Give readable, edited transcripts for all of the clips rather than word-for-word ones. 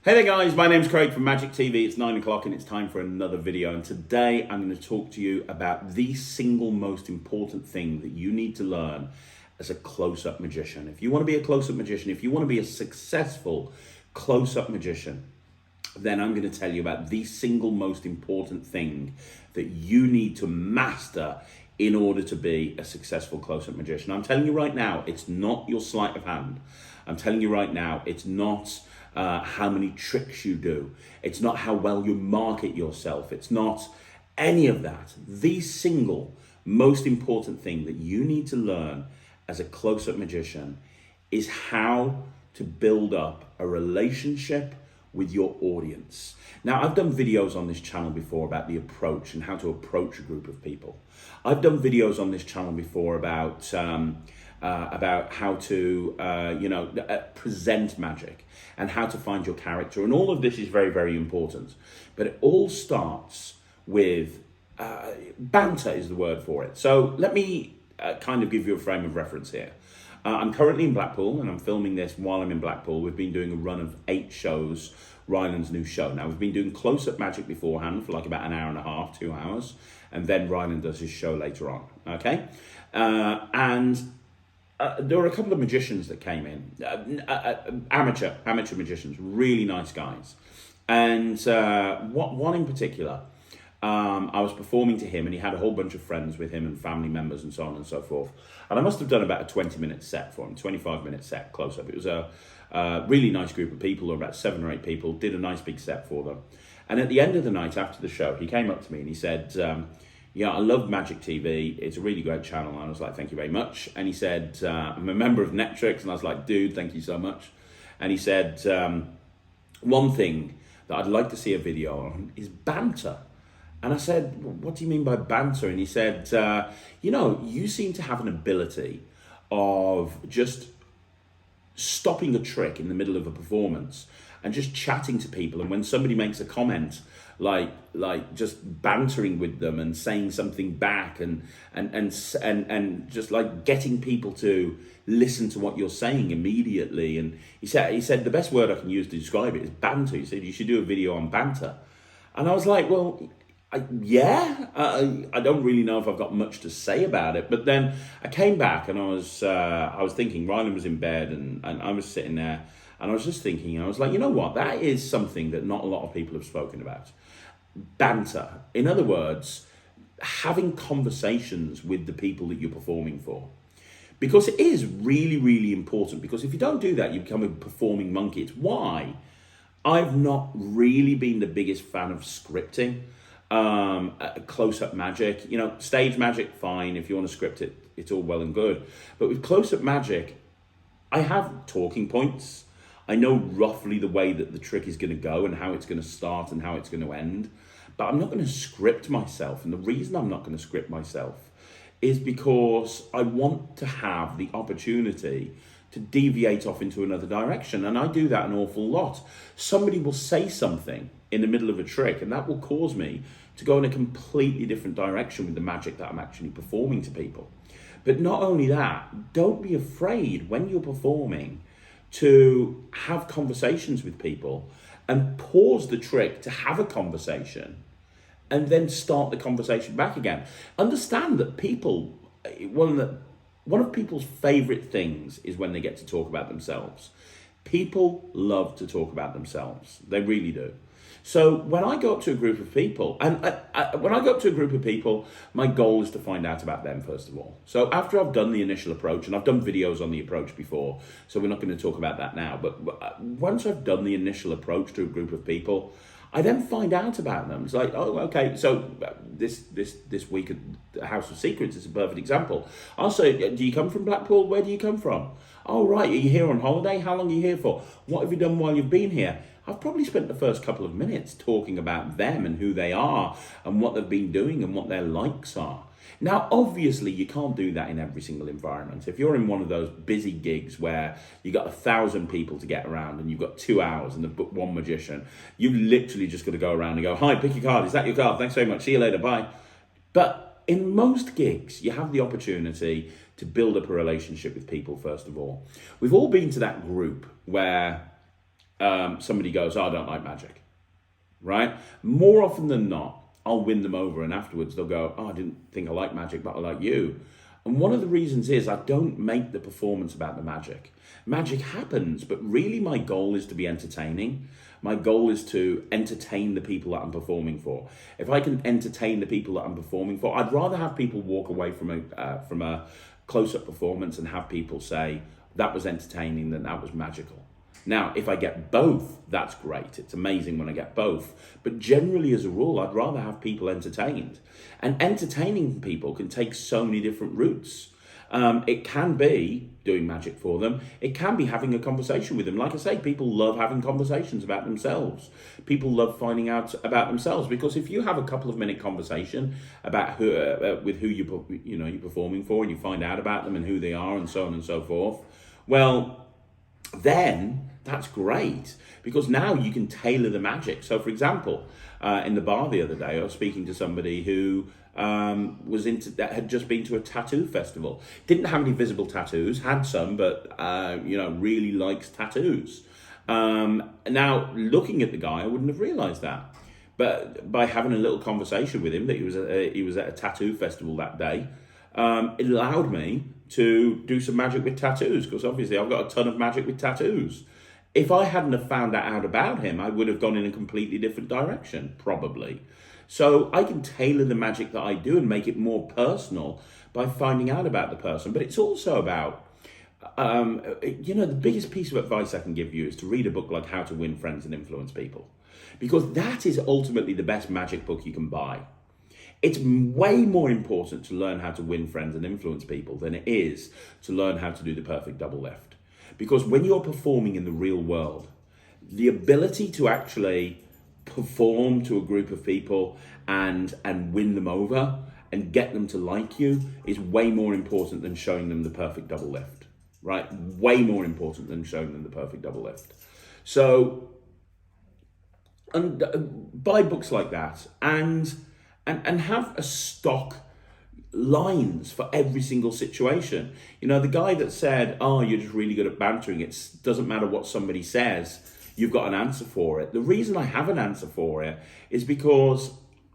Hey there guys, my name's Craig from Magic TV. It's 9 o'clock and it's time for another video. And today I'm going to talk to you about the single most important thing that you need to learn as a close-up magician. If you want to be a close-up magician, if you want to be a successful close-up magician, then I'm going to tell you about the single most important thing that you need to master in order to be a successful close-up magician. I'm telling you right now, it's not your sleight of hand. I'm telling you right now, it's not how many tricks you do. It's not how well you market yourself. It's not any of that. The single most important thing that you need to learn as a close-up magician is how to build up a relationship with your audience. Now, I've done videos on this channel before about the approach and how to approach a group of people. I've done videos on this channel before about how to present magic and how to find your character, and all of this is very, very important. But it all starts with banter is the word for it. So let me kind of give you a frame of reference here. I'm currently in Blackpool and I'm filming this while I'm in Blackpool. We've been doing a run of 8 shows, Ryland's new show. Now, we've been doing close-up magic beforehand for like about an hour and a half, 2 hours, and then Ryland does his show later on, okay? There were a couple of magicians that came in, amateur magicians, really nice guys. And one in particular, I was performing to him and he had a whole bunch of friends with him and family members and so on and so forth. And I must have done about a 20-minute set for him, 25-minute set close-up. It was a really nice group of people, or about 7 or 8 people, did a nice big set for them. And at the end of the night, after the show, he came up to me and he said, yeah, I love Magic TV. It's a really great channel. And I was like, thank you very much. And he said, I'm a member of Netrix. And I was like, dude, thank you so much. And he said, one thing that I'd like to see a video on is banter. And I said, what do you mean by banter? And he said, you seem to have an ability of just stopping a trick in the middle of a performance and just chatting to people. And when somebody makes a comment, like just bantering with them and saying something back and just like getting people to listen to what you're saying immediately. And he said the best word I can use to describe it is banter. He said you should do a video on banter. And I was like, well, I don't really know if I've got much to say about it. But then I came back and I was thinking, Ryland was in bed and I was sitting there and I was just thinking, and I was like, you know what, that is something that not a lot of people have spoken about. Banter. In other words, having conversations with the people that you're performing for. Because it is really, really important, because if you don't do that, you become a performing monkey. It's why I've not really been the biggest fan of scripting. Close-up magic, stage magic, fine. If you want to script it, it's all well and good. But with close-up magic, I have talking points. I know roughly the way that the trick is going to go and how it's going to start and how it's going to end. But I'm not going to script myself. And the reason I'm not going to script myself is because I want to have the opportunity to deviate off into another direction. And I do that an awful lot. Somebody will say something in the middle of a trick and that will cause me to go in a completely different direction with the magic that I'm actually performing to people. But not only that, don't be afraid when you're performing to have conversations with people and pause the trick to have a conversation and then start the conversation back again. Understand that people, one of people's favorite things is when they get to talk about themselves. People love to talk about themselves. They really do. So when I go up to a group of people, my goal is to find out about them first of all. So after I've done the initial approach, and I've done videos on the approach before, so we're not going to talk about that now, but once I've done the initial approach to a group of people, I then find out about them. It's like, oh, okay, so this week at House of Secrets is a perfect example. I'll say, do you come from Blackpool? Where do you come from? Oh, right, are you here on holiday? How long are you here for? What have you done while you've been here? I've probably spent the first couple of minutes talking about them and who they are and what they've been doing and what their likes are. Now, obviously, you can't do that in every single environment. If you're in one of those busy gigs where you've got 1,000 people to get around and you've got 2 hours and they've booked one magician, you've literally just got to go around and go, hi, pick your card. Is that your card? Thanks very much. See you later. Bye. But in most gigs, you have the opportunity to build up a relationship with people, first of all. We've all been to that group where somebody goes, oh, I don't like magic, right? More often than not, I'll win them over, and afterwards they'll go, oh, I didn't think I liked magic, but I like you. And one of the reasons is I don't make the performance about the magic. Magic happens, but really my goal is to be entertaining. My goal is to entertain the people that I'm performing for. If I can entertain the people that I'm performing for, I'd rather have people walk away from a close-up performance and have people say, that was entertaining than that was magical. Now, if I get both, that's great. It's amazing when I get both. But generally, as a rule, I'd rather have people entertained. And entertaining people can take so many different routes. It can be doing magic for them. It can be having a conversation with them. Like I say, people love having conversations about themselves. People love finding out about themselves, because if you have a couple of minute conversation about with who you're performing for, and you find out about them and who they are and so on and so forth, well, then that's great, because now you can tailor the magic. So, for example, in the bar the other day, I was speaking to somebody who had just been to a tattoo festival. Didn't have any visible tattoos, had some, but really likes tattoos. Now, looking at the guy, I wouldn't have realised that, but by having a little conversation with him, that he was at a tattoo festival that day, it allowed me to do some magic with tattoos, because obviously I've got a ton of magic with tattoos. If I hadn't have found that out about him, I would have gone in a completely different direction, probably. So I can tailor the magic that I do and make it more personal by finding out about the person. But it's also about, the biggest piece of advice I can give you is to read a book like How to Win Friends and Influence People, because that is ultimately the best magic book you can buy. It's way more important to learn how to win friends and influence people than it is to learn how to do the perfect double lift. Because when you're performing in the real world, the ability to actually perform to a group of people and win them over and get them to like you is way more important than showing them the perfect double lift, right? Way more important than showing them the perfect double lift. So, buy books like that and have a stock lines for every single situation. The guy that said, oh, you're just really good at bantering, it doesn't matter what somebody says, you've got an answer for it. The reason I have an answer for it is because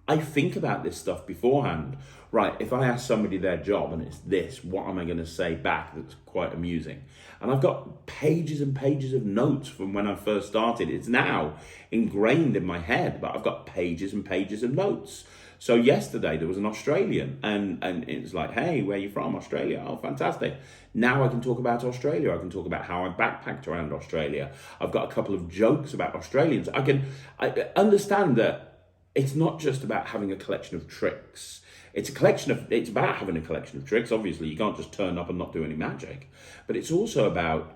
I think about this stuff beforehand. Right, if I ask somebody their job and it's this, what am I going to say back that's quite amusing? And I've got pages and pages of notes from when I first started. It's now ingrained in my head, but I've got pages and pages of notes. So yesterday there was an Australian and it's like, hey, where are you from? Australia. Oh, fantastic. Now I can talk about Australia. I can talk about how I backpacked around Australia. I've got a couple of jokes about Australians. I understand that it's not just about having a collection of tricks. It's about having a collection of tricks. Obviously, you can't just turn up and not do any magic. But it's also about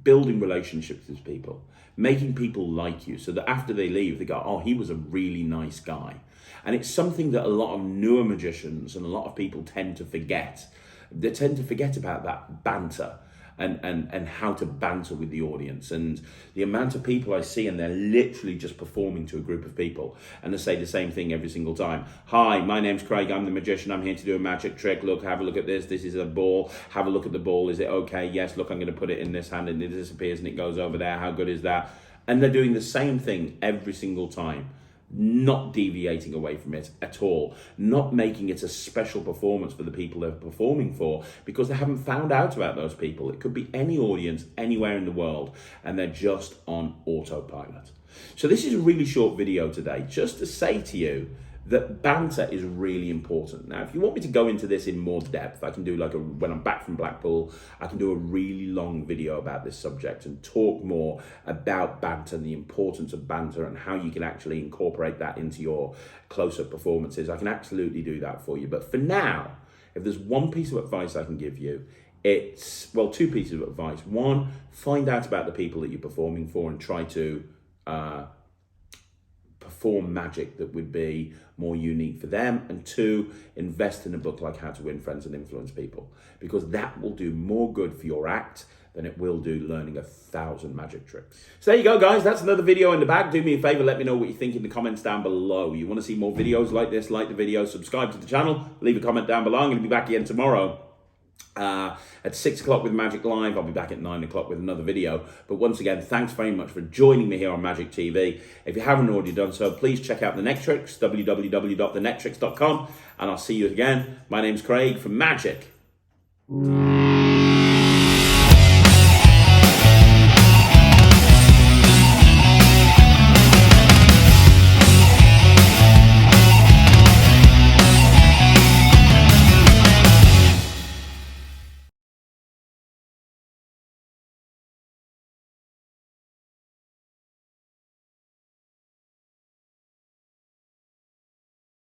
building relationships with people, making people like you so that after they leave, they go, oh, he was a really nice guy. And it's something that a lot of newer magicians and a lot of people tend to forget. They tend to forget about that banter and how to banter with the audience. And the amount of people I see, and they're literally just performing to a group of people, and they say the same thing every single time. Hi, my name's Craig, I'm the magician, I'm here to do a magic trick. Look, have a look at this. This is a ball. Have a look at the ball. Is it okay? Yes, look, I'm going to put it in this hand and it disappears and it goes over there. How good is that? And they're doing the same thing every single time. Not deviating away from it at all, not making it a special performance for the people they're performing for, because they haven't found out about those people. It could be any audience anywhere in the world and they're just on autopilot. So this is a really short video today just to say to you that banter is really important. Now, if you want me to go into this in more depth, I can do when I'm back from Blackpool, I can do a really long video about this subject and talk more about banter and the importance of banter and how you can actually incorporate that into your close-up performances. I can absolutely do that for you. But for now, if there's one piece of advice I can give you, it's, well, two pieces of advice. One, find out about the people that you're performing for and try to perform magic that would be more unique for them. And two, invest in a book like How to Win Friends and Influence People, because that will do more good for your act than it will do learning 1,000 magic tricks. So there you go, guys. That's another video in the bag. Do me a favor, let me know what you think in the comments down below. You want to see more videos like this, like the video, subscribe to the channel, leave a comment down below. I'm going to be back again tomorrow. at 6 o'clock with Magic Live. I'll be back at 9 o'clock with another video. But once again, thanks very much for joining me here on Magic TV. If you haven't already done so, please check out The Nectrix, www.thenectrix.com, and I'll see you again. My name's Craig from Magic.